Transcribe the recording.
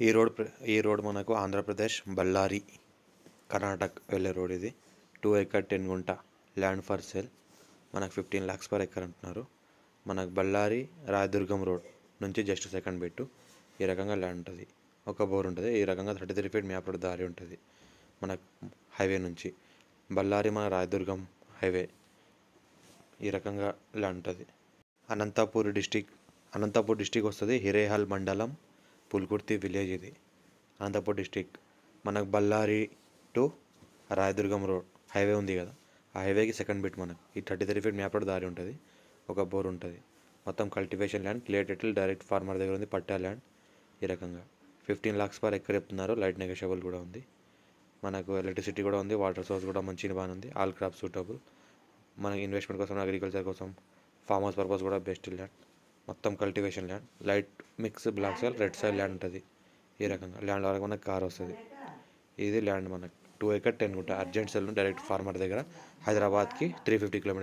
ఈ రోడ్ మనకు ఆంధ్రప్రదేశ్ బళ్ళారి కర్ణాటక వెళ్ళే రోడ్ ఇది. 2 acre 10 గుంట ల్యాండ్ ఫర్ సేల్. మనకు 15 lakhs per acre అంటున్నారు. మనకు బళ్ళారి రాయదుర్గం రోడ్ నుంచి జస్ట్ సెకండ్ బిట్టు ఈ రకంగా ల్యాండ్ ఉంటుంది. ఒక బోర్ ఉంటుంది. ఈ రకంగా 33 feet మ్యాప్ రోడ్ దారి ఉంటుంది మనకు హైవే నుంచి. బళ్ళారి మన రాయదుర్గం హైవే ఈ రకంగా ల్యాండ్ ఉంటుంది. అనంతపూర్ డిస్టిక్ వస్తుంది. హిరేహల్ మండలం, పుల్కుర్తి విలేజ్ ఇది అనంతపూర్ డిస్టిక్. మనకు Bellary to Rayadurgam road highway ఉంది కదా, ఆ హైవేకి సెకండ్ బిట్ మనకు ఈ 33 feet మ్యాప్ రోడ్ దారి ఉంటుంది. ఒక బోర్ ఉంటుంది. మొత్తం cultivation land, clear title, direct farmer దగ్గర ఉంది. పట్టా ల్యాండ్ ఈ రకంగా 15 lakhs per acre చెప్తున్నారు. లైట్ నెగోషియబుల్ కూడా ఉంది. మనకు ఎలక్ట్రిసిటీ కూడా ఉంది. వాటర్ సోర్స్ కూడా మంచిగా బాగానే ఉంది. All crop suitable. మనకి ఇన్వెస్ట్మెంట్ కోసం, అగ్రికల్చర్ కోసం, ఫామ్ హౌస్ పర్పస్ కూడా బెస్ట్ ల్యాండ్. మొత్తం cultivation land, light mix black soil, red soil land ఉంటుంది. ఈ రకంగా ల్యాండ్ వరకు మనకు కార్ వస్తుంది. ఇది ల్యాండ్ మనకు 2 acre 10 గుంట అర్జెంట్ సెల్, డైరెక్ట్ ఫార్మర్ దగ్గర, హైదరాబాద్కి 350 km.